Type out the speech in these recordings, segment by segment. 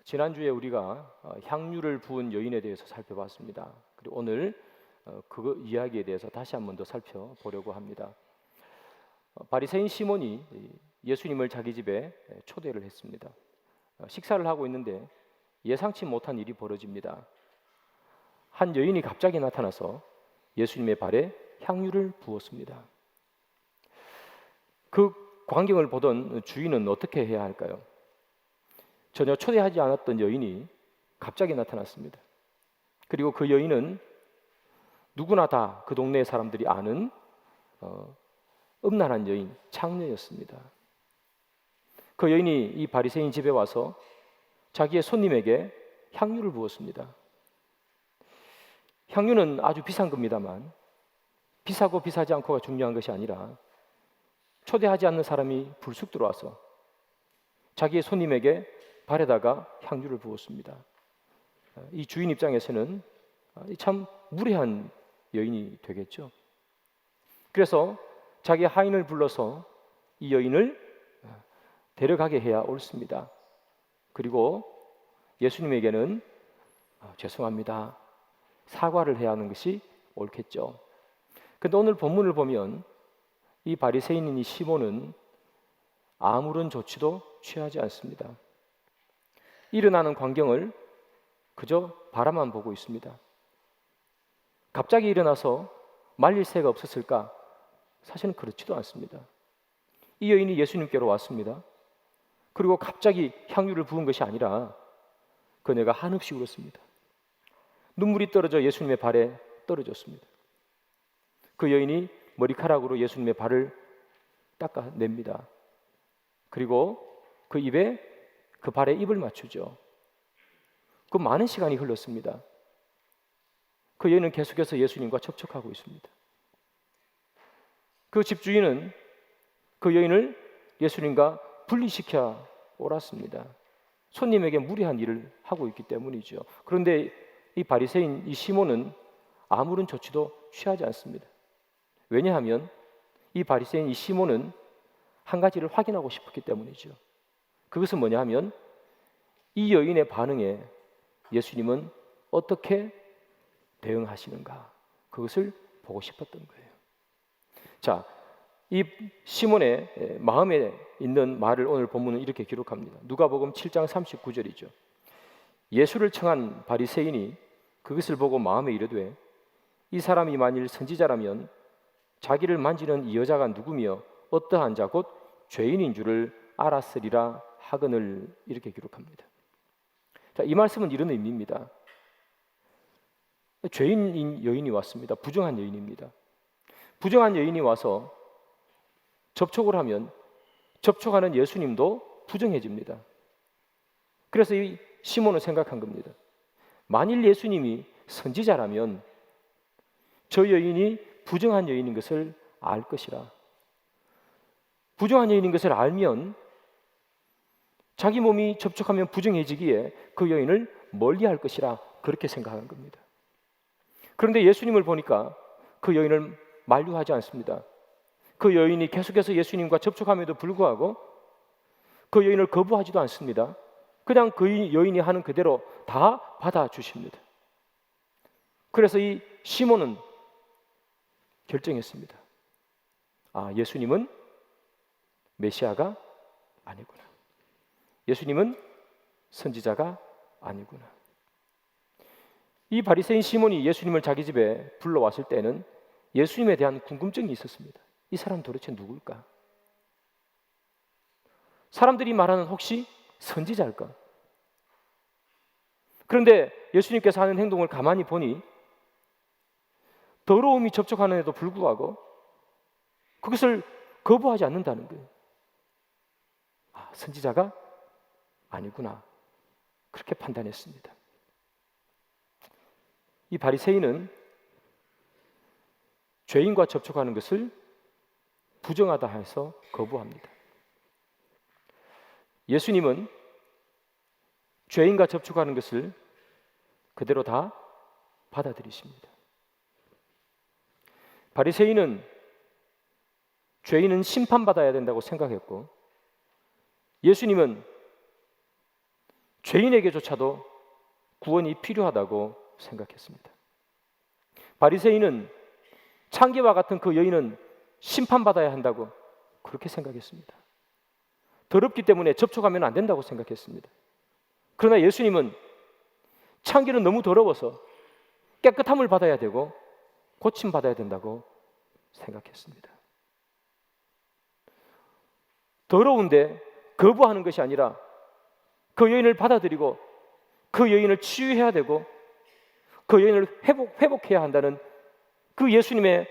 지난주에 우리가 향유를 부은 여인에 대해서 살펴봤습니다. 그리고 오늘 그 이야기에 대해서 다시 한 번 더 살펴보려고 합니다. 바리새인 시몬이 예수님을 자기 집에 초대를 했습니다. 식사를 하고 있는데 예상치 못한 일이 벌어집니다. 한 여인이 갑자기 나타나서 예수님의 발에 향유를 부었습니다. 그 광경을 보던 주인은 어떻게 해야 할까요? 전혀 초대하지 않았던 여인이 갑자기 나타났습니다. 그리고 그 여인은 누구나 다 그 동네 사람들이 아는 음란한 여인, 창녀였습니다. 그 여인이 이 바리새인 집에 와서 자기의 손님에게 향유를 부었습니다. 향유는 아주 비싼 겁니다만 비싸고 비싸지 않고가 중요한 것이 아니라 초대하지 않는 사람이 불쑥 들어와서 자기의 손님에게 발에다가 향유를 부었습니다. 이 주인 입장에서는 참 무례한 여인이 되겠죠. 그래서 자기 하인을 불러서 이 여인을 데려가게 해야 옳습니다. 그리고 예수님에게는 죄송합니다, 사과를 해야 하는 것이 옳겠죠. 그런데 오늘 본문을 보면 이 바리새인인 이 시몬은 아무런 조치도 취하지 않습니다. 일어나는 광경을 그저 바라만 보고 있습니다. 갑자기 일어나서 말릴 새가 없었을까? 사실은 그렇지도 않습니다. 이 여인이 예수님께로 왔습니다. 그리고 갑자기 향유를 부은 것이 아니라 그녀가 한없이 울었습니다. 눈물이 떨어져 예수님의 발에 떨어졌습니다. 그 여인이 머리카락으로 예수님의 발을 닦아냅니다. 그리고 그 입에 그 발에 입을 맞추죠. 그 많은 시간이 흘렀습니다. 그 여인은 계속해서 예수님과 접촉하고 있습니다. 그 집주인은 그 여인을 예수님과 분리시켜 옳았습니다. 손님에게 무례한 일을 하고 있기 때문이죠. 그런데 이 바리새인 이 시몬은 아무런 조치도 취하지 않습니다. 왜냐하면 이 바리새인 이 시몬은 한 가지를 확인하고 싶었기 때문이죠. 그것은 뭐냐 하면 이 여인의 반응에 예수님은 어떻게 대응하시는가, 그것을 보고 싶었던 거예요. 자, 이 시몬의 마음에 있는 말을 오늘 본문은 이렇게 기록합니다. 누가복음 7장 39절이죠. 예수를 청한 바리새인이 그것을 보고 마음에 이르되 이 사람이 만일 선지자라면 자기를 만지는 이 여자가 누구며 어떠한 자 곧 죄인인 줄을 알았으리라 하거늘, 이렇게 기록합니다. 자, 이 말씀은 이런 의미입니다. 죄인인 여인이 왔습니다. 부정한 여인입니다. 부정한 여인이 와서 접촉을 하면 접촉하는 예수님도 부정해집니다. 그래서 이 시몬은 생각한 겁니다. 만일 예수님이 선지자라면 저 여인이 부정한 여인인 것을 알 것이라. 부정한 여인인 것을 알면 자기 몸이 접촉하면 부정해지기에 그 여인을 멀리할 것이라, 그렇게 생각한 겁니다. 그런데 예수님을 보니까 그 여인을 만류하지 않습니다. 그 여인이 계속해서 예수님과 접촉함에도 불구하고 그 여인을 거부하지도 않습니다. 그냥 그 여인이 하는 그대로 다 받아주십니다. 그래서 이 시몬은 결정했습니다. 아, 예수님은 메시아가 아니구나. 예수님은 선지자가 아니구나. 이 바리새인 시몬이 예수님을 자기 집에 불러왔을 때는 예수님에 대한 궁금증이 있었습니다. 이 사람 도대체 누굴까? 사람들이 말하는 혹시 선지자일까? 그런데 예수님께서 하는 행동을 가만히 보니 더러움이 접촉하는데도 불구하고 그것을 거부하지 않는다는 거예요. 아, 선지자가 아니구나, 그렇게 판단했습니다. 이 바리새인은 죄인과 접촉하는 것을 부정하다 해서 거부합니다. 예수님은 죄인과 접촉하는 것을 그대로 다 받아들이십니다. 바리새인은 죄인은 심판받아야 된다고 생각했고, 예수님은 죄인에게조차도 구원이 필요하다고 생각했습니다. 바리새인은 창기와 같은 그 여인은 심판받아야 한다고 그렇게 생각했습니다. 더럽기 때문에 접촉하면 안 된다고 생각했습니다. 그러나 예수님은 창기는 너무 더러워서 깨끗함을 받아야 되고 고침받아야 된다고 생각했습니다. 더러운데 거부하는 것이 아니라 그 여인을 받아들이고 그 여인을 치유해야 되고 그 여인을 회복해야 한다는 그 예수님의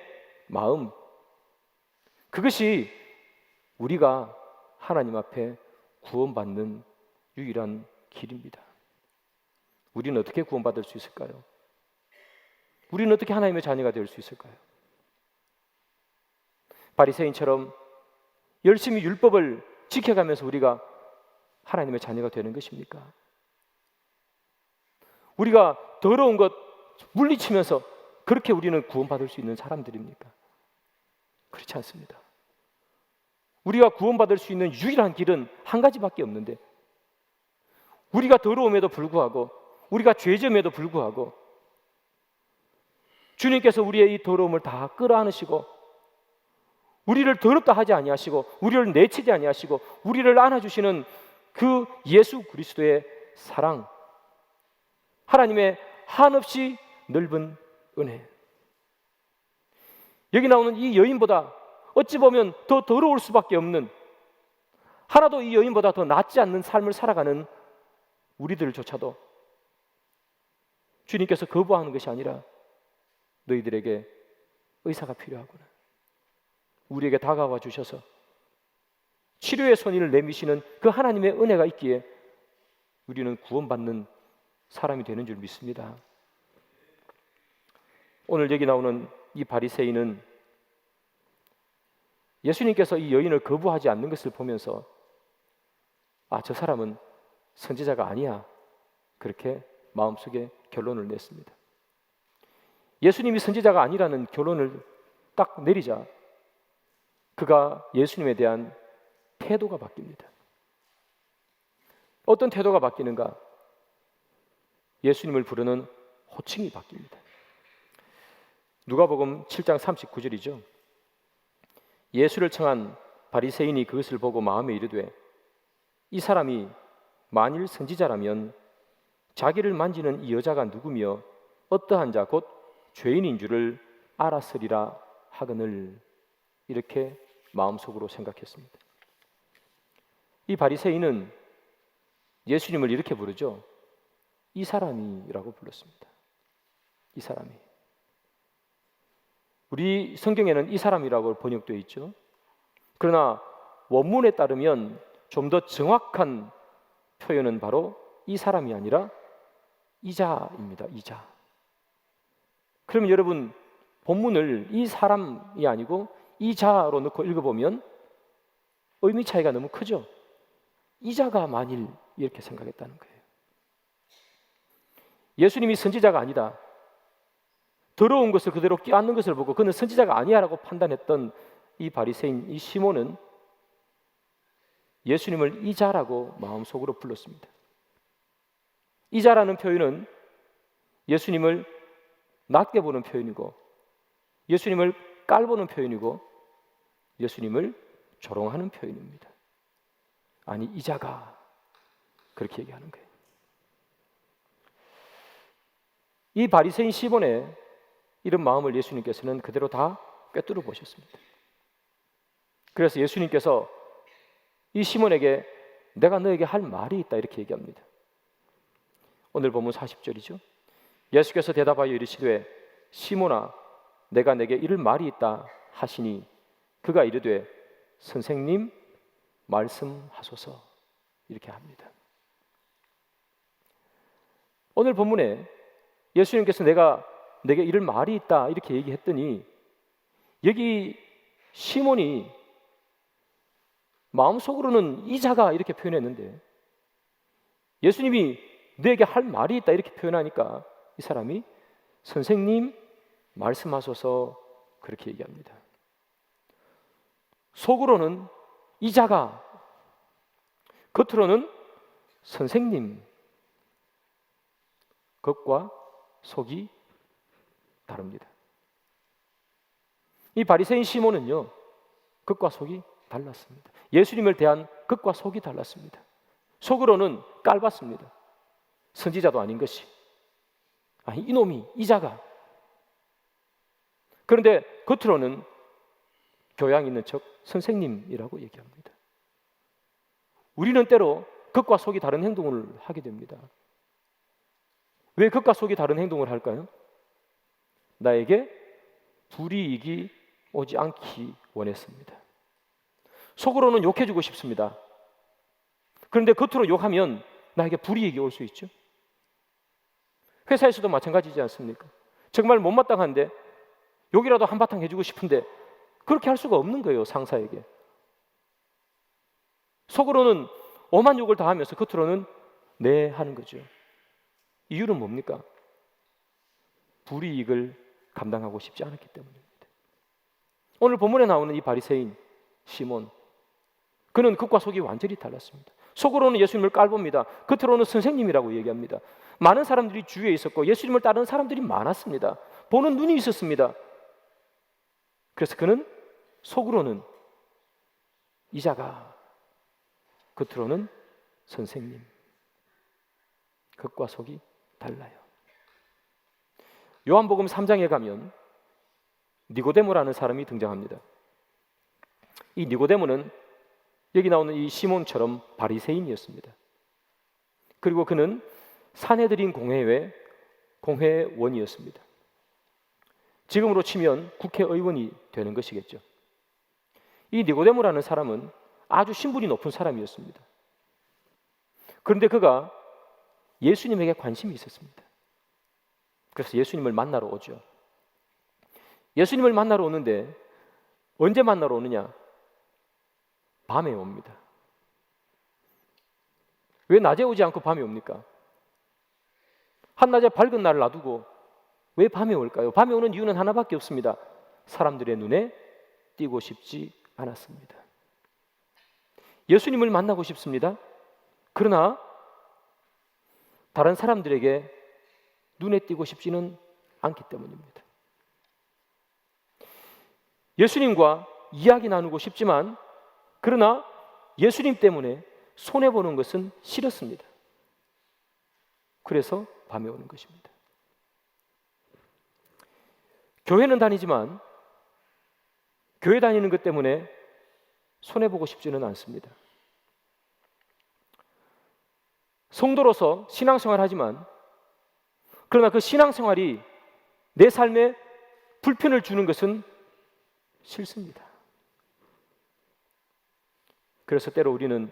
마음, 그것이 우리가 하나님 앞에 구원받는 유일한 길입니다. 우리는 어떻게 구원받을 수 있을까요? 우리는 어떻게 하나님의 자녀가 될 수 있을까요? 바리새인처럼 열심히 율법을 지켜가면서 우리가 하나님의 자녀가 되는 것입니까? 우리가 더러운 것 물리치면서 그렇게 우리는 구원받을 수 있는 사람들입니까? 그렇지 않습니다. 우리가 구원받을 수 있는 유일한 길은 한 가지밖에 없는데, 우리가 더러움에도 불구하고, 우리가 죄점에도 불구하고 주님께서 우리의 이 더러움을 다 끌어안으시고 우리를 더럽다 하지 아니하시고 우리를 내치지 아니하시고 우리를 안아주시는 그 예수 그리스도의 사랑, 하나님의 한없이 넓은 은혜, 여기 나오는 이 여인보다 어찌 보면 더 더러울 수밖에 없는, 하나도 이 여인보다 더 낫지 않는 삶을 살아가는 우리들조차도 주님께서 거부하는 것이 아니라 너희들에게 의사가 필요하구나, 우리에게 다가와 주셔서 치료의 손을 내미시는 그 하나님의 은혜가 있기에 우리는 구원받는 사람이 되는 줄 믿습니다. 오늘 여기 나오는 이 바리새인은 예수님께서 이 여인을 거부하지 않는 것을 보면서 저 사람은 선지자가 아니야, 그렇게 마음속에 결론을 냈습니다. 예수님이 선지자가 아니라는 결론을 딱 내리자 그가 예수님에 대한 태도가 바뀝니다. 어떤 태도가 바뀌는가? 예수님을 부르는 호칭이 바뀝니다. 누가복음 7장 39절이죠. 예수를 청한 바리새인이 그것을 보고 마음에 이르되 이 사람이 만일 선지자라면 자기를 만지는 이 여자가 누구며 어떠한 자 곧 죄인인 줄을 알았으리라 하거늘, 이렇게 마음속으로 생각했습니다. 이 바리새인은 예수님을 이렇게 부르죠. 이 사람이라고 불렀습니다. 이 사람이. 우리 성경에는 이 사람이라고 번역되어 있죠. 그러나 원문에 따르면 좀 더 정확한 표현은 바로 이 사람이 아니라 이자입니다. 이자. 그러면 여러분, 본문을 이 사람이 아니고 이자로 넣고 읽어보면 의미 차이가 너무 크죠. 이자가 만일 이렇게 생각했다는 거예요. 예수님이 선지자가 아니다, 더러운 것을 그대로 껴안는 것을 보고 그는 선지자가 아니야라고 판단했던 이 바리새인 이 시몬은 예수님을 이자라고 마음속으로 불렀습니다. 이자라는 표현은 예수님을 낮게 보는 표현이고 예수님을 깔보는 표현이고 예수님을 조롱하는 표현입니다. 아니, 이자가 그렇게 얘기하는 거예요. 이 바리새인 시몬의 이런 마음을 예수님께서는 그대로 다 꿰뚫어 보셨습니다. 그래서 예수님께서 이 시몬에게 내가 너에게 할 말이 있다, 이렇게 얘기합니다. 오늘 본문 40절이죠. 예수께서 대답하여 이르시되 시몬아 내가 내게 이를 말이 있다 하시니 그가 이르되 선생님 말씀하소서, 이렇게 합니다. 오늘 본문에 예수님께서 내가 내게 이를 말이 있다 이렇게 얘기했더니 여기 시몬이 마음속으로는 이자가 이렇게 표현했는데 예수님이 너에게 할 말이 있다 이렇게 표현하니까 이 사람이 선생님 말씀하소서 그렇게 얘기합니다. 속으로는 이자가, 겉으로는 선생님 겉과 속이 다릅니다. 이 바리새인 시몬은요, 겉과 속이 달랐습니다. 예수님을 대한 겉과 속이 달랐습니다. 속으로는 깔봤습니다. 선지자도 아닌 것이, 이놈이, 이자가. 그런데 겉으로는 교양 있는 척 선생님이라고 얘기합니다. 우리는 때로 겉과 속이 다른 행동을 하게 됩니다. 왜 겉과 속이 다른 행동을 할까요? 나에게 불이익이 오지 않기 원했습니다. 속으로는 욕해주고 싶습니다. 그런데 겉으로 욕하면 나에게 불이익이 올 수 있죠. 회사에서도 마찬가지지 않습니까? 정말 못마땅한데 욕이라도 한바탕 해주고 싶은데 그렇게 할 수가 없는 거예요, 상사에게. 속으로는 오만 욕을 다 하면서 겉으로는 네 하는 거죠. 이유는 뭡니까? 불이익을 감당하고 싶지 않았기 때문입니다. 오늘 본문에 나오는 이 바리새인 시몬, 그는 겉과 속이 완전히 달랐습니다. 속으로는 예수님을 깔봅니다. 겉으로는 선생님이라고 얘기합니다. 많은 사람들이 주위에 있었고 예수님을 따르는 사람들이 많았습니다. 보는 눈이 있었습니다. 그래서 그는 속으로는 이자가, 겉으로는 선생님. 겉과 속이 달라요. 요한복음 3장에 가면 니고데모라는 사람이 등장합니다. 이 니고데모는 여기 나오는 이 시몬처럼 바리새인이었습니다. 그리고 그는 산헤드린 공회의 공회원이었습니다. 지금으로 치면 국회의원이 되는 것이겠죠. 이 니고데모라는 사람은 아주 신분이 높은 사람이었습니다. 그런데 그가 예수님에게 관심이 있었습니다. 그래서 예수님을 만나러 오죠. 예수님을 만나러 오는데 언제 만나러 오느냐? 밤에 옵니다. 왜 낮에 오지 않고 밤에 옵니까? 한낮에 밝은 날을 놔두고 왜 밤에 올까요? 밤에 오는 이유는 하나밖에 없습니다. 사람들의 눈에 띄고 싶지 않았습니다. 예수님을 만나고 싶습니다. 그러나 다른 사람들에게 눈에 띄고 싶지는 않기 때문입니다. 예수님과 이야기 나누고 싶지만 그러나 예수님 때문에 손해보는 것은 싫었습니다. 그래서 밤에 오는 것입니다. 교회는 다니지만 교회 다니는 것 때문에 손해보고 싶지는 않습니다. 성도로서 신앙생활 하지만 그러나 그 신앙생활이 내 삶에 불편을 주는 것은 싫습니다. 그래서 때로 우리는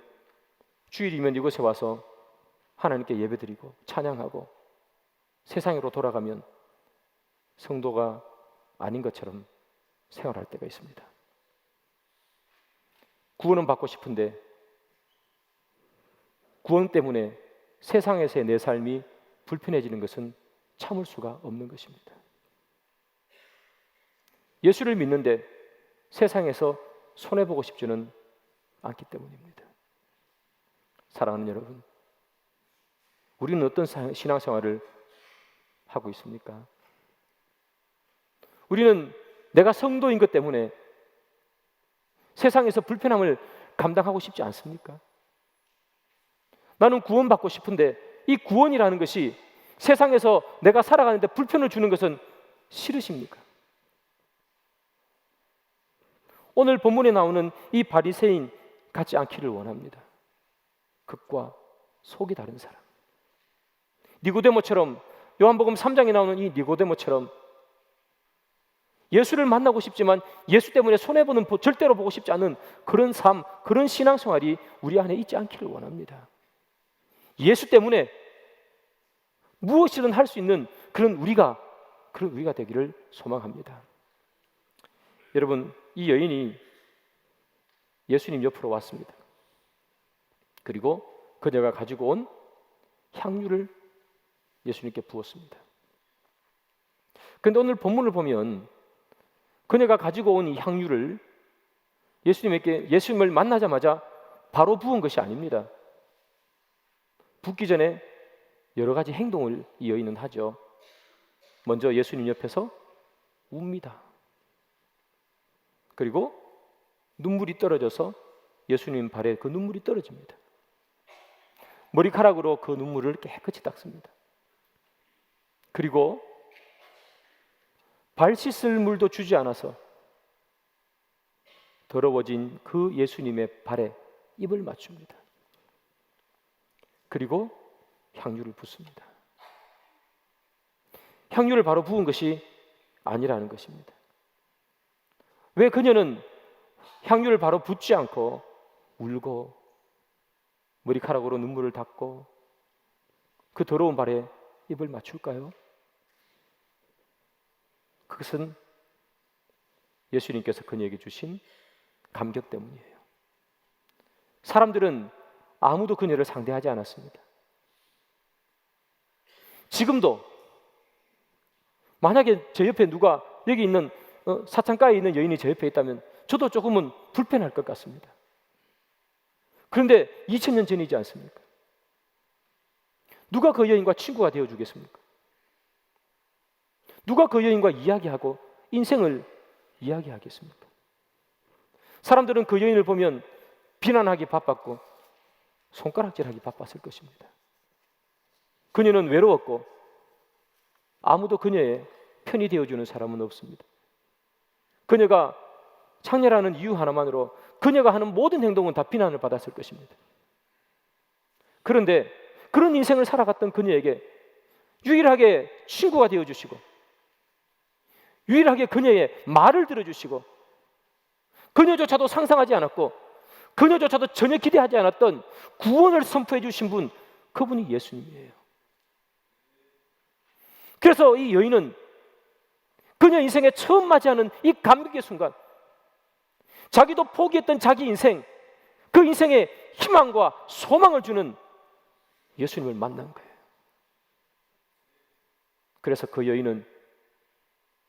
주일이면 이곳에 와서 하나님께 예배드리고 찬양하고 세상으로 돌아가면 성도가 아닌 것처럼 생활할 때가 있습니다. 구원은 받고 싶은데 구원 때문에 세상에서의 내 삶이 불편해지는 것은 참을 수가 없는 것입니다. 예수를 믿는데 세상에서 손해보고 싶지는 않기 때문입니다. 사랑하는 여러분, 우리는 어떤 신앙생활을 하고 있습니까? 우리는 내가 성도인 것 때문에 세상에서 불편함을 감당하고 싶지 않습니까? 나는 구원받고 싶은데 이 구원이라는 것이 세상에서 내가 살아가는데 불편을 주는 것은 싫으십니까? 오늘 본문에 나오는 이 바리새인 같지 않기를 원합니다. 겉과 속이 다른 사람. 니고데모처럼, 요한복음 3장에 나오는 이 니고데모처럼 예수를 만나고 싶지만 예수 때문에 손해보는, 절대로 보고 싶지 않은 그런 삶, 그런 신앙생활이 우리 안에 있지 않기를 원합니다. 예수 때문에 무엇이든 할 수 있는 그런 우리가 되기를 소망합니다. 여러분, 이 여인이 예수님 옆으로 왔습니다. 그리고 그녀가 가지고 온 향유를 예수님께 부었습니다. 그런데 오늘 본문을 보면 그녀가 가지고 온 이 향유를 예수님을 만나자마자 바로 부은 것이 아닙니다. 붓기 전에 여러 가지 행동을 이 여인은 하죠. 먼저 예수님 옆에서 웁니다. 그리고 눈물이 떨어져서 예수님 발에 그 눈물이 떨어집니다. 머리카락으로 그 눈물을 깨끗이 닦습니다. 그리고 발 씻을 물도 주지 않아서 더러워진 그 예수님의 발에 입을 맞춥니다. 그리고 향유를 붓습니다. 향유를 바로 부은 것이 아니라는 것입니다. 왜 그녀는 향유를 바로 붓지 않고 울고 머리카락으로 눈물을 닦고 그 더러운 발에 입을 맞출까요? 그것은 예수님께서 그녀에게 주신 감격 때문이에요. 사람들은 아무도 그녀를 상대하지 않았습니다. 지금도 만약에 제 옆에 누가 여기 있는 사창가에 있는 여인이 제 옆에 있다면 저도 조금은 불편할 것 같습니다. 그런데 2000년 전이지 않습니까? 누가 그 여인과 친구가 되어주겠습니까? 누가 그 여인과 이야기하고 인생을 이야기하겠습니까? 사람들은 그 여인을 보면 비난하기 바빴고 손가락질하기 바빴을 것입니다. 그녀는 외로웠고 아무도 그녀의 편이 되어주는 사람은 없습니다. 그녀가 창녀라는 이유 하나만으로 그녀가 하는 모든 행동은 다 비난을 받았을 것입니다. 그런데 그런 인생을 살아갔던 그녀에게 유일하게 친구가 되어주시고 유일하게 그녀의 말을 들어주시고 그녀조차도 상상하지 않았고 그녀조차도 전혀 기대하지 않았던 구원을 선포해 주신 분, 그분이 예수님이에요. 그래서 이 여인은 그녀 인생에 처음 맞이하는 이 감격의 순간, 자기도 포기했던 자기 인생, 그 인생에 희망과 소망을 주는 예수님을 만난 거예요. 그래서 그 여인은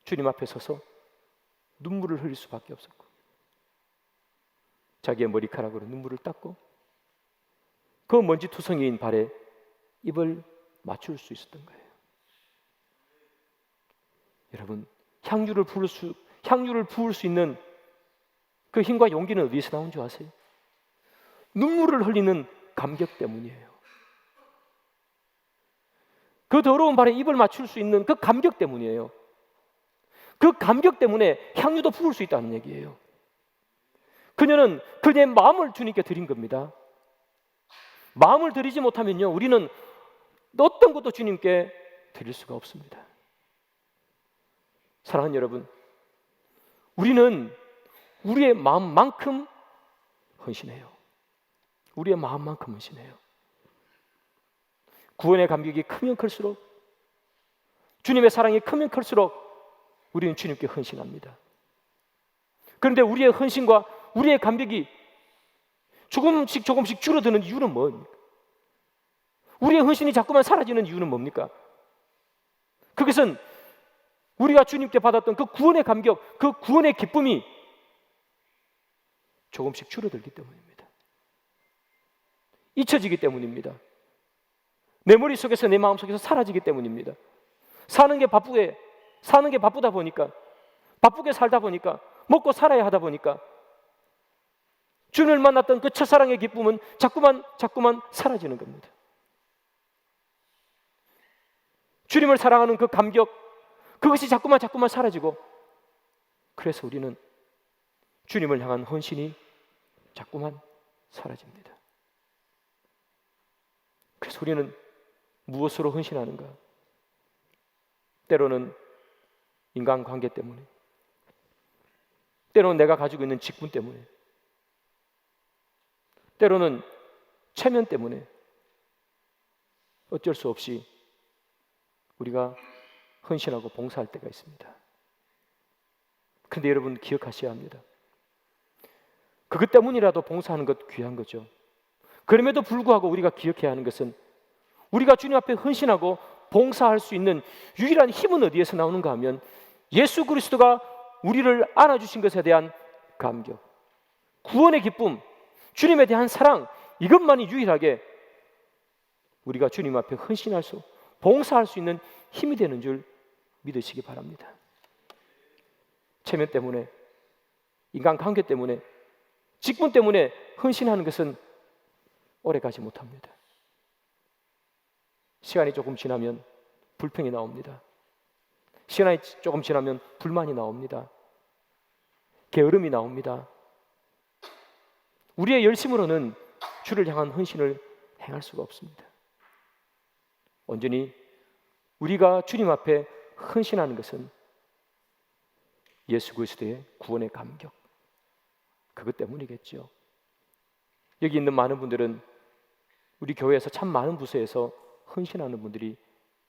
주님 앞에 서서 눈물을 흘릴 수밖에 없었고 자기의 머리카락으로 눈물을 닦고 그 먼지투성이인 발에 입을 맞출 수 있었던 거예요. 여러분, 향유를 부을 수 있는 그 힘과 용기는 어디서 나온 줄 아세요? 눈물을 흘리는 감격 때문이에요. 그 더러운 발에 입을 맞출 수 있는 그 감격 때문이에요. 그 감격 때문에 향유도 부을 수 있다는 얘기예요. 그녀는 그녀의 마음을 주님께 드린 겁니다. 마음을 드리지 못하면요, 우리는 어떤 것도 주님께 드릴 수가 없습니다. 사랑하는 여러분, 우리는 우리의 마음만큼 헌신해요. 우리의 마음만큼 헌신해요. 구원의 감격이 크면 클수록, 주님의 사랑이 크면 클수록 우리는 주님께 헌신합니다. 그런데 우리의 헌신과 우리의 감격이 조금씩 줄어드는 이유는 뭡니까? 우리의 헌신이 자꾸만 사라지는 이유는 뭡니까? 그것은 우리가 주님께 받았던 그 구원의 감격, 그 구원의 기쁨이 조금씩 줄어들기 때문입니다. 잊혀지기 때문입니다. 내 머릿속에서, 내 마음속에서 사라지기 때문입니다. 사는 게 바쁘다 보니까, 바쁘게 살다 보니까, 먹고 살아야 하다 보니까 주님을 만났던 그 첫사랑의 기쁨은 자꾸만 사라지는 겁니다. 주님을 사랑하는 그 감격, 그것이 자꾸만 사라지고, 그래서 우리는 주님을 향한 헌신이 자꾸만 사라집니다. 그래서 우리는 무엇으로 헌신하는가? 때로는 인간관계 때문에, 때로는 내가 가지고 있는 직분 때문에, 때로는 체면 때문에 어쩔 수 없이 우리가 헌신하고 봉사할 때가 있습니다. 그런데 여러분 기억하셔야 합니다. 그것 때문이라도 봉사하는 것 귀한 거죠. 그럼에도 불구하고 우리가 기억해야 하는 것은 우리가 주님 앞에 헌신하고 봉사할 수 있는 유일한 힘은 어디에서 나오는가 하면 예수 그리스도가 우리를 안아주신 것에 대한 감격, 구원의 기쁨, 주님에 대한 사랑, 이것만이 유일하게 우리가 주님 앞에 헌신할 수, 봉사할 수 있는 힘이 되는 줄 믿으시기 바랍니다. 체면 때문에, 인간관계 때문에, 직분 때문에 헌신하는 것은 오래가지 못합니다. 시간이 조금 지나면 불평이 나옵니다. 시간이 조금 지나면 불만이 나옵니다. 게으름이 나옵니다. 우리의 열심으로는 주를 향한 헌신을 행할 수가 없습니다. 온전히 우리가 주님 앞에 헌신하는 것은 예수 그리스도의 구원의 감격, 그것 때문이겠죠. 여기 있는 많은 분들은 우리 교회에서 참 많은 부서에서 헌신하는 분들이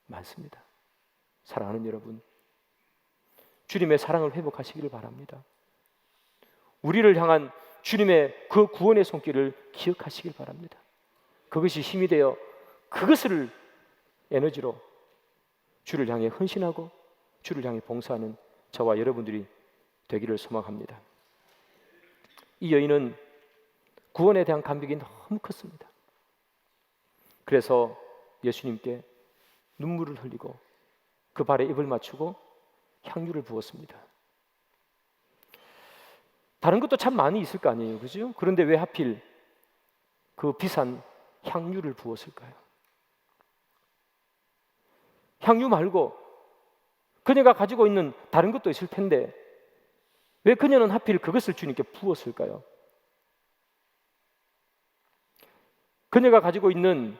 많습니다. 사랑하는 여러분, 주님의 사랑을 회복하시기를 바랍니다. 우리를 향한 주님의 그 구원의 손길을 기억하시길 바랍니다. 그것이 힘이 되어 그것을 에너지로 주를 향해 헌신하고 주를 향해 봉사하는 저와 여러분들이 되기를 소망합니다. 이 여인은 구원에 대한 감격이 너무 컸습니다. 그래서 예수님께 눈물을 흘리고 그 발에 입을 맞추고 향유를 부었습니다. 다른 것도 참 많이 있을 거 아니에요, 그죠? 그런데 왜 하필 그 비싼 향유를 부었을까요? 향유 말고 그녀가 가지고 있는 다른 것도 있을 텐데 왜 그녀는 하필 그것을 주님께 부었을까요? 그녀가 가지고 있는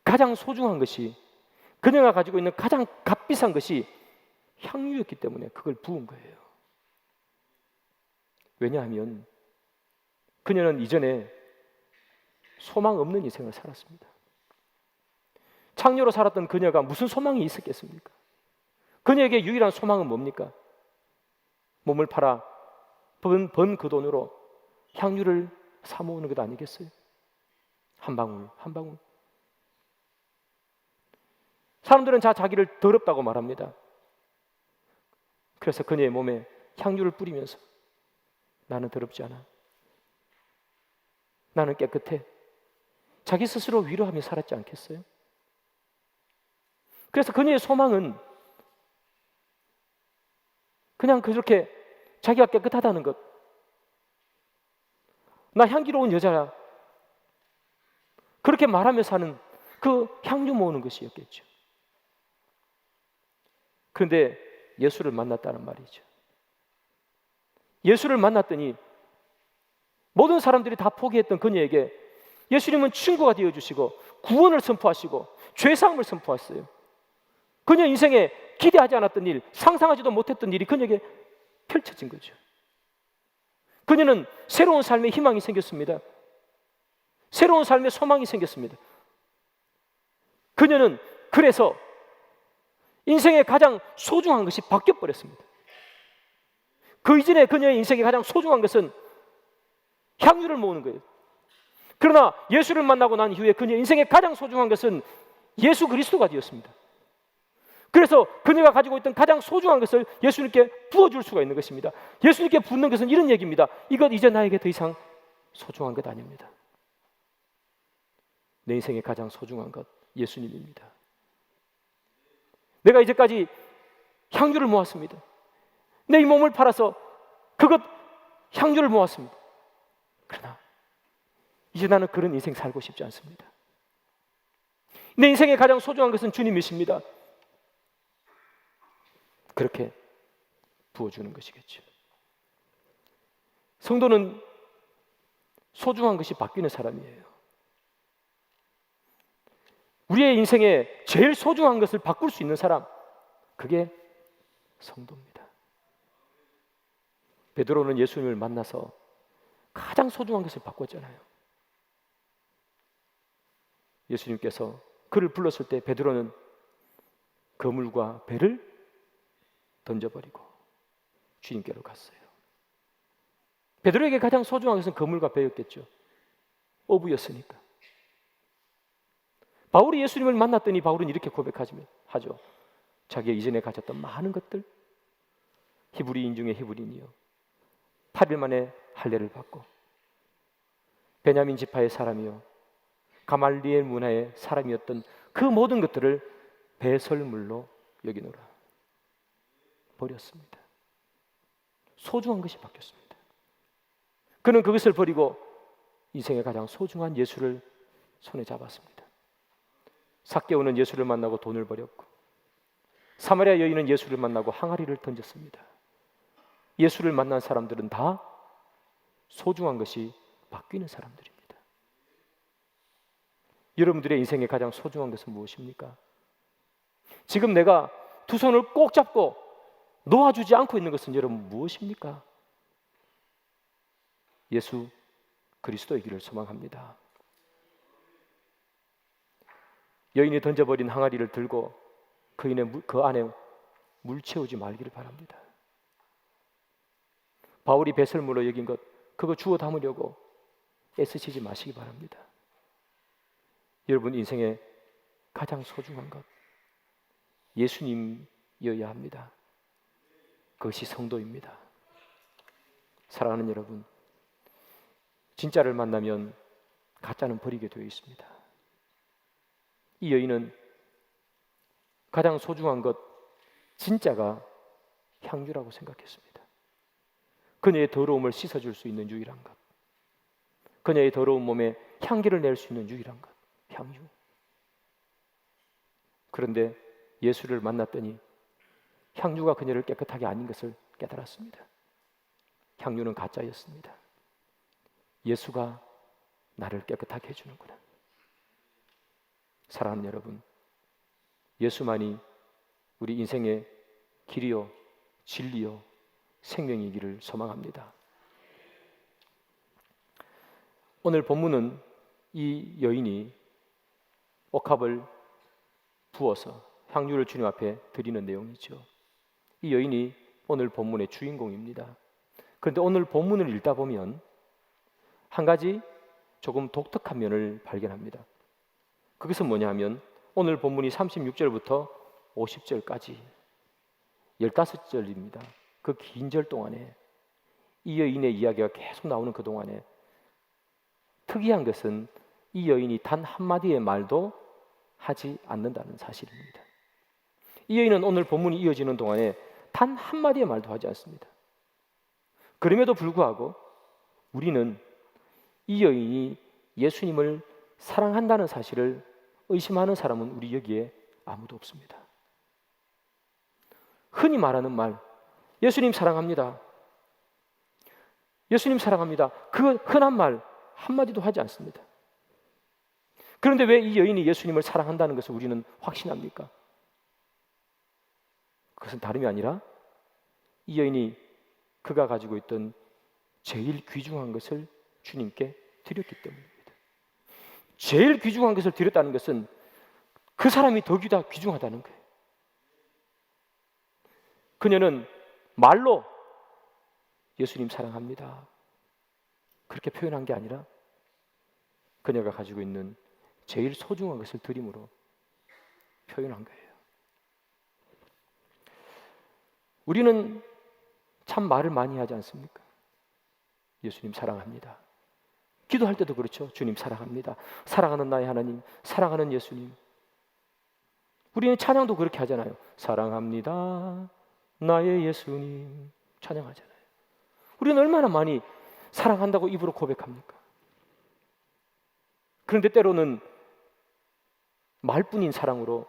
가장 소중한 것이, 그녀가 가지고 있는 가장 값비싼 것이 향유였기 때문에 그걸 부은 거예요. 왜냐하면 그녀는 이전에 소망 없는 인생을 살았습니다. 창녀로 살았던 그녀가 무슨 소망이 있었겠습니까? 그녀에게 유일한 소망은 뭡니까? 몸을 팔아 번 그 돈으로 향유를 사 모으는 것 아니겠어요? 한 방울 한 방울. 사람들은 자기를 더럽다고 말합니다. 그래서 그녀의 몸에 향유를 뿌리면서 나는 더럽지 않아, 나는 깨끗해, 자기 스스로 위로하며 살았지 않겠어요? 그래서 그녀의 소망은 그냥 그렇게 자기가 깨끗하다는 것, 나 향기로운 여자야, 그렇게 말하며 사는 그 향유 모으는 것이었겠죠. 그런데 예수를 만났다는 말이죠. 예수를 만났더니 모든 사람들이 다 포기했던 그녀에게 예수님은 친구가 되어주시고 구원을 선포하시고 죄사함을 선포했어요. 그녀 인생에 기대하지 않았던 일, 상상하지도 못했던 일이 그녀에게 펼쳐진 거죠. 그녀는 새로운 삶의 희망이 생겼습니다. 새로운 삶의 소망이 생겼습니다. 그녀는 그래서 인생의 가장 소중한 것이 바뀌어버렸습니다. 그 이전에 그녀의 인생의 가장 소중한 것은 향유를 모으는 거예요. 그러나 예수를 만나고 난 이후에 그녀의 인생의 가장 소중한 것은 예수 그리스도가 되었습니다. 그래서 그녀가 가지고 있던 가장 소중한 것을 예수님께 부어줄 수가 있는 것입니다. 예수님께 붓는 것은 이런 얘기입니다. 이것 이제 나에게 더 이상 소중한 것 아닙니다. 내 인생의 가장 소중한 것 예수님입니다. 내가 이제까지 향유를 모았습니다. 내 이 몸을 팔아서 그것 향유를 모았습니다. 그러나 이제 나는 그런 인생 살고 싶지 않습니다. 내 인생의 가장 소중한 것은 주님이십니다. 그렇게 부어주는 것이겠죠. 성도는 소중한 것이 바뀌는 사람이에요. 우리의 인생에 제일 소중한 것을 바꿀 수 있는 사람, 그게 성도입니다. 베드로는 예수님을 만나서 가장 소중한 것을 바꿨잖아요. 예수님께서 그를 불렀을 때 베드로는 그물과 배를 던져버리고 주님께로 갔어요. 베드로에게 가장 소중한 것은 그물과 배였겠죠. 어부였으니까. 바울이 예수님을 만났더니 바울은 이렇게 고백하죠. 자기가 이전에 가졌던 많은 것들, 히브리인 중에 히브리인이요, 8일 만에 할례를 받고 베냐민 지파의 사람이요, 가말리엘 문화의 사람이었던 그 모든 것들을 배설물로 여기노라. 버렸습니다. 소중한 것이 바뀌었습니다. 그는 그것을 버리고 인생의 가장 소중한 예수를 손에 잡았습니다. 삭개오는 예수를 만나고 돈을 버렸고, 사마리아 여인은 예수를 만나고 항아리를 던졌습니다. 예수를 만난 사람들은 다 소중한 것이 바뀌는 사람들입니다. 여러분들의 인생의 가장 소중한 것은 무엇입니까? 지금 내가 두 손을 꼭 잡고 놓아주지 않고 있는 것은 여러분 무엇입니까? 예수 그리스도이기를 소망합니다. 여인이 던져버린 항아리를 들고 그 안에 물 채우지 말기를 바랍니다. 바울이 배설물로 여긴 것, 그거 주워 담으려고 애쓰시지 마시기 바랍니다. 여러분 인생의 가장 소중한 것, 예수님이어야 합니다. 그것이 성도입니다. 사랑하는 여러분, 진짜를 만나면 가짜는 버리게 되어 있습니다. 이 여인은 가장 소중한 것, 진짜가 향유라고 생각했습니다. 그녀의 더러움을 씻어줄 수 있는 유일한 것, 그녀의 더러운 몸에 향기를 낼 수 있는 유일한 것, 향유. 그런데 예수를 만났더니 향유가 그녀를 깨끗하게 아닌 것을 깨달았습니다. 향유는 가짜였습니다. 예수가 나를 깨끗하게 해주는구나. 사랑하는 여러분, 예수만이 우리 인생의 길이요, 진리요, 생명이기를 소망합니다. 오늘 본문은 이 여인이 옥합을 부어서 향유를 주님 앞에 드리는 내용이죠. 이 여인이 오늘 본문의 주인공입니다. 그런데 오늘 본문을 읽다 보면 한 가지 조금 독특한 면을 발견합니다. 그것은 뭐냐 하면 오늘 본문이 36절부터 50절까지 15절입니다. 그 긴 절 동안에 이 여인의 이야기가 계속 나오는 그 동안에 특이한 것은 이 여인이 단 한마디의 말도 하지 않는다는 사실입니다. 이 여인은 오늘 본문이 이어지는 동안에 단 한마디의 말도 하지 않습니다. 그럼에도 불구하고 우리는 이 여인이 예수님을 사랑한다는 사실을 의심하는 사람은 우리 여기에 아무도 없습니다. 흔히 말하는 말, 예수님 사랑합니다. 예수님 사랑합니다. 그 흔한 말 한마디도 하지 않습니다. 그런데 왜 이 여인이 예수님을 사랑한다는 것을 우리는 확신합니까? 그것은 다름이 아니라 이 여인이 그가 가지고 있던 제일 귀중한 것을 주님께 드렸기 때문입니다. 제일 귀중한 것을 드렸다는 것은 그 사람이 더 귀중하다는 거예요. 그녀는 말로 예수님 사랑합니다 그렇게 표현한 게 아니라 그녀가 가지고 있는 제일 소중한 것을 드림으로 표현한 거예요. 우리는 참 말을 많이 하지 않습니까? 예수님 사랑합니다. 기도할 때도 그렇죠. 주님 사랑합니다. 사랑하는 나의 하나님, 사랑하는 예수님. 우리는 찬양도 그렇게 하잖아요. 사랑합니다. 나의 예수님. 찬양하잖아요. 우리는 얼마나 많이 사랑한다고 입으로 고백합니까? 그런데 때로는 말뿐인 사랑으로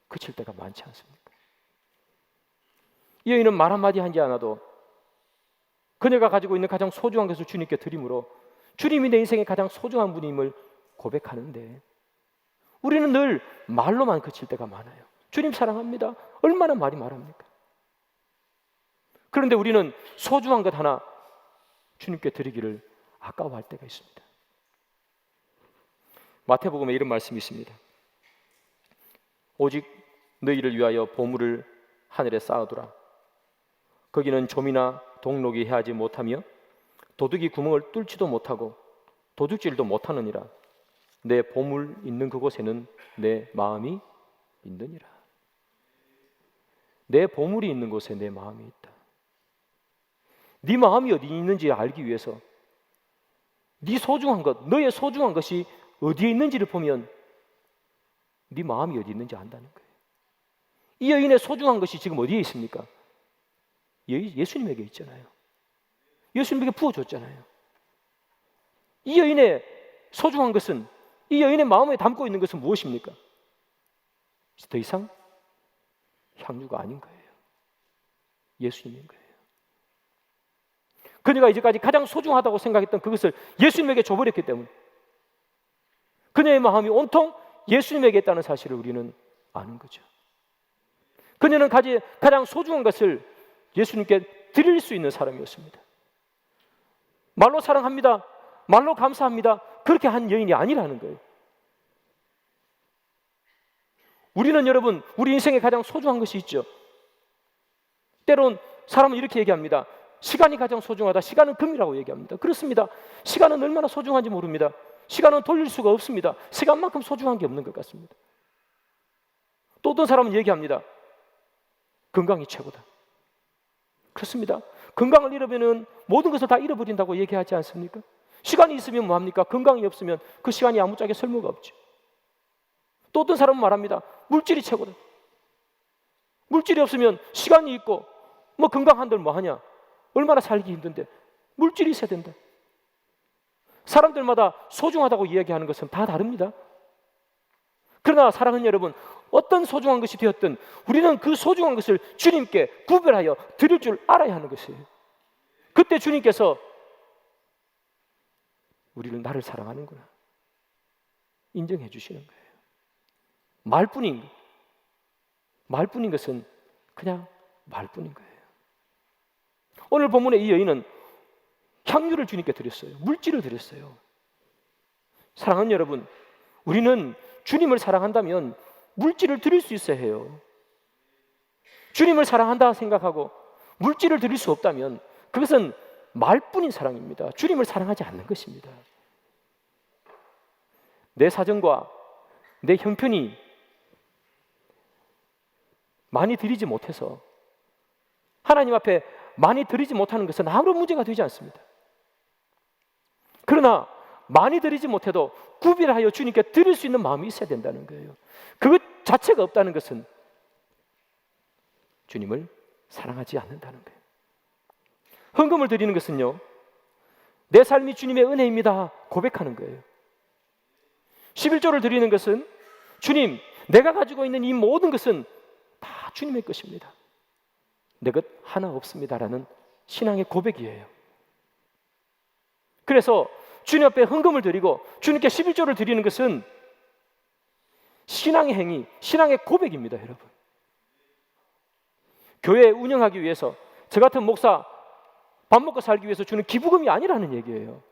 그칠 때가 많지 않습니까? 이 여인은 말 한마디 하지 않아도 그녀가 가지고 있는 가장 소중한 것을 주님께 드림으로 주님이 내 인생의 가장 소중한 분임을 고백하는데 우리는 늘 말로만 그칠 때가 많아요. 주님 사랑합니다. 얼마나 말이 말합니까? 그런데 우리는 소중한 것 하나 주님께 드리기를 아까워할 때가 있습니다. 마태복음에 이런 말씀이 있습니다. 오직 너희를 위하여 보물을 하늘에 쌓아두라. 거기는 좀이나 동록이 해하지 못하며 도둑이 구멍을 뚫지도 못하고 도둑질도 못하느니라. 내 보물 있는 그곳에는 내 마음이 있느니라. 내 보물이 있는 곳에 내 마음이 있다. 네 마음이 어디 있는지 알기 위해서 네 소중한 것, 너의 소중한 것이 어디에 있는지를 보면 네 마음이 어디 있는지 안다는 거예요. 이 여인의 소중한 것이 지금 어디에 있습니까? 예수님에게 있잖아요. 예수님에게 부어줬잖아요. 이 여인의 소중한 것은, 이 여인의 마음에 담고 있는 것은 무엇입니까? 더 이상 향유가 아닌 거예요. 예수님인 거예요. 그녀가 이제까지 가장 소중하다고 생각했던 그것을 예수님에게 줘버렸기 때문에 그녀의 마음이 온통 예수님에게 있다는 사실을 우리는 아는 거죠. 그녀는 가장 소중한 것을 예수님께 드릴 수 있는 사람이었습니다. 말로 사랑합니다, 말로 감사합니다, 그렇게 한 여인이 아니라는 거예요. 우리는 여러분, 우리 인생에 가장 소중한 것이 있죠. 때론 사람은 이렇게 얘기합니다. 시간이 가장 소중하다. 시간은 금이라고 얘기합니다. 그렇습니다. 시간은 얼마나 소중한지 모릅니다. 시간은 돌릴 수가 없습니다. 시간만큼 소중한 게 없는 것 같습니다. 또 어떤 사람은 얘기합니다. 건강이 최고다. 그렇습니다. 건강을 잃으면 모든 것을 다 잃어버린다고 얘기하지 않습니까? 시간이 있으면 뭐합니까? 건강이 없으면 그 시간이 아무짝에 쓸모가 없죠. 또 어떤 사람은 말합니다. 물질이 최고다. 물질이 없으면 시간이 있고 뭐 건강한들 뭐하냐? 얼마나 살기 힘든데 물질이 있어야 된다. 사람들마다 소중하다고 이야기하는 것은 다 다릅니다. 그러나 사랑하는 여러분, 어떤 소중한 것이 되었든 우리는 그 소중한 것을 주님께 구별하여 드릴 줄 알아야 하는 것이에요. 그때 주님께서 우리를 나를 사랑하는구나 인정해 주시는 거예요. 말뿐인 것은 그냥 말뿐인 거예요. 오늘 본문의 이 여인은 향유를 주님께 드렸어요. 물질을 드렸어요. 사랑하는 여러분, 우리는 주님을 사랑한다면 물질을 드릴 수 있어야 해요. 주님을 사랑한다 생각하고 물질을 드릴 수 없다면 그것은 말뿐인 사랑입니다. 주님을 사랑하지 않는 것입니다. 내 사정과 내 형편이 많이 드리지 못해서 하나님 앞에 많이 드리지 못하는 것은 아무런 문제가 되지 않습니다. 그러나 많이 드리지 못해도 구별하여 주님께 드릴 수 있는 마음이 있어야 된다는 거예요. 그것 자체가 없다는 것은 주님을 사랑하지 않는다는 거예요. 헌금을 드리는 것은요, 내 삶이 주님의 은혜입니다 고백하는 거예요. 11조를 드리는 것은 주님, 내가 가지고 있는 이 모든 것은 다 주님의 것입니다. 내 것 하나 없습니다라는 신앙의 고백이에요. 그래서 주님 앞에 헌금을 드리고 주님께 11조를 드리는 것은 신앙의 행위, 신앙의 고백입니다, 여러분. 교회 운영하기 위해서 저 같은 목사 밥 먹고 살기 위해서 주는 기부금이 아니라는 얘기예요.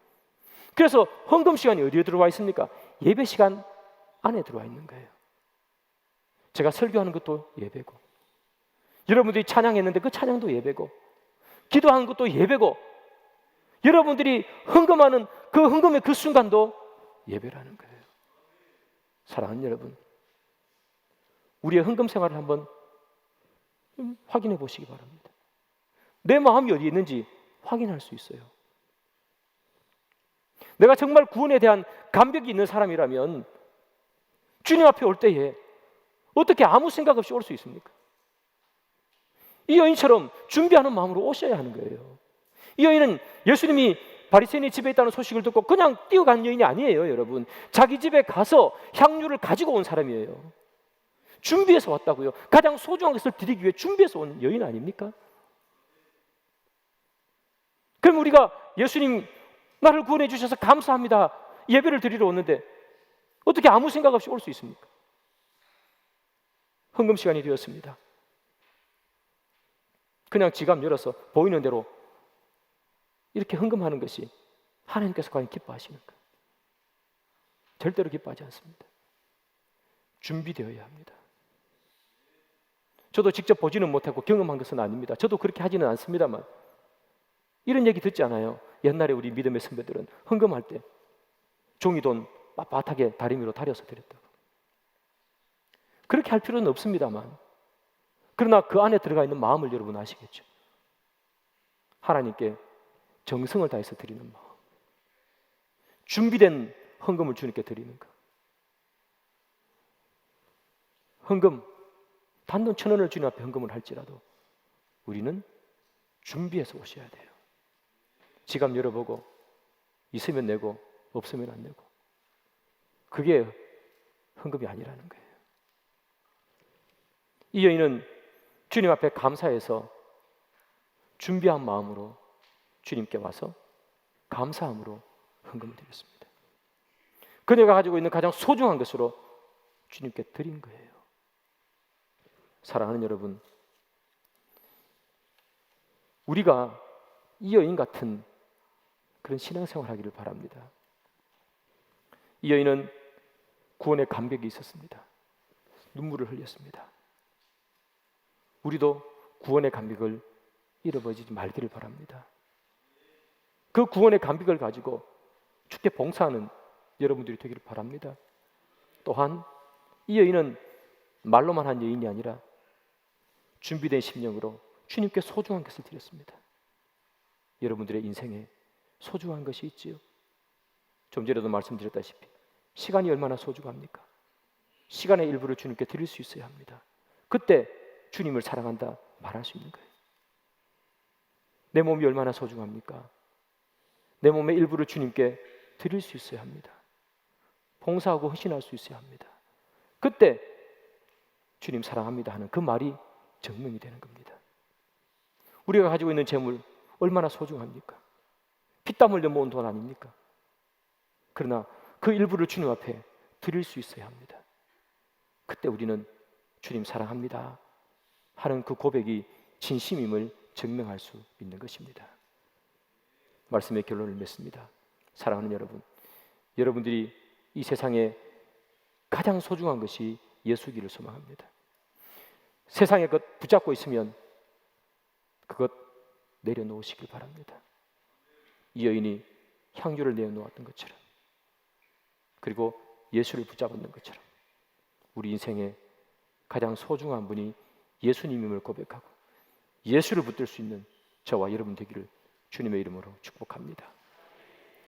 그래서 헌금 시간이 어디에 들어와 있습니까? 예배 시간 안에 들어와 있는 거예요. 제가 설교하는 것도 예배고, 여러분들이 찬양했는데 그 찬양도 예배고, 기도하는 것도 예배고, 여러분들이 헌금하는 그 헌금의 그 순간도 예배라는 거예요. 사랑하는 여러분, 우리의 헌금 생활을 한번 확인해 보시기 바랍니다. 내 마음이 어디에 있는지 확인할 수 있어요. 내가 정말 구원에 대한 감격이 있는 사람이라면 주님 앞에 올 때에 어떻게 아무 생각 없이 올 수 있습니까? 이 여인처럼 준비하는 마음으로 오셔야 하는 거예요. 이 여인은 예수님이 바리새인의 집에 있다는 소식을 듣고 그냥 뛰어간 여인이 아니에요, 여러분. 자기 집에 가서 향유를 가지고 온 사람이에요. 준비해서 왔다고요. 가장 소중한 것을 드리기 위해 준비해서 온 여인 아닙니까? 그럼 우리가 예수님 나를 구원해 주셔서 감사합니다 예배를 드리러 오는데 어떻게 아무 생각 없이 올 수 있습니까? 헌금 시간이 되었습니다. 그냥 지갑 열어서 보이는 대로 이렇게 헌금하는 것이 하나님께서 과연 기뻐하시는가? 절대로 기뻐하지 않습니다. 준비되어야 합니다. 저도 직접 보지는 못하고 경험한 것은 아닙니다. 저도 그렇게 하지는 않습니다만 이런 얘기 듣지 않아요? 옛날에 우리 믿음의 선배들은 헌금할 때 종이돈 빳빳하게 다리 위로 다려서 드렸다고. 그렇게 할 필요는 없습니다만, 그러나 그 안에 들어가 있는 마음을 여러분 아시겠죠? 하나님께 정성을 다해서 드리는 마음, 준비된 헌금을 주님께 드리는가? 헌금, 단돈 1,000원을 주님 앞에 헌금을 할지라도 우리는 준비해서 오셔야 돼요. 지갑 열어보고 있으면 내고 없으면 안 내고. 그게 헌금이 아니라는 거예요. 이 여인은 주님 앞에 감사해서 준비한 마음으로 주님께 와서 감사함으로 헌금을 드렸습니다. 그녀가 가지고 있는 가장 소중한 것으로 주님께 드린 거예요. 사랑하는 여러분, 우리가 이 여인 같은 그런 신앙생활 하기를 바랍니다. 이 여인은 구원의 감격이 있었습니다. 눈물을 흘렸습니다. 우리도 구원의 감격을 잃어버리지 말기를 바랍니다. 그 구원의 감격을 가지고 주께 봉사하는 여러분들이 되기를 바랍니다. 또한 이 여인은 말로만 한 여인이 아니라 준비된 심령으로 주님께 소중한 것을 드렸습니다. 여러분들의 인생에 소중한 것이 있지요. 좀 전에도 말씀드렸다시피 시간이 얼마나 소중합니까? 시간의 일부를 주님께 드릴 수 있어야 합니다. 그때 주님을 사랑한다 말할 수 있는 거예요. 내 몸이 얼마나 소중합니까? 내 몸의 일부를 주님께 드릴 수 있어야 합니다. 봉사하고 헌신할 수 있어야 합니다. 그때 주님 사랑합니다 하는 그 말이 증명이 되는 겁니다. 우리가 가지고 있는 재물 얼마나 소중합니까? 피땀 흘려 모은 돈 아닙니까? 그러나 그 일부를 주님 앞에 드릴 수 있어야 합니다. 그때 우리는 주님 사랑합니다 하는 그 고백이 진심임을 증명할 수 있는 것입니다. 말씀의 결론을 맺습니다. 사랑하는 여러분, 여러분들이 이 세상에 가장 소중한 것이 예수기를 소망합니다. 세상에 것 붙잡고 있으면 그것 내려놓으시길 바랍니다. 이 여인이 향유를 내어놓았던 것처럼, 그리고 예수를 붙잡았던 것처럼 우리 인생에 가장 소중한 분이 예수님임을 고백하고 예수를 붙들 수 있는 저와 여러분 되기를 주님의 이름으로 축복합니다.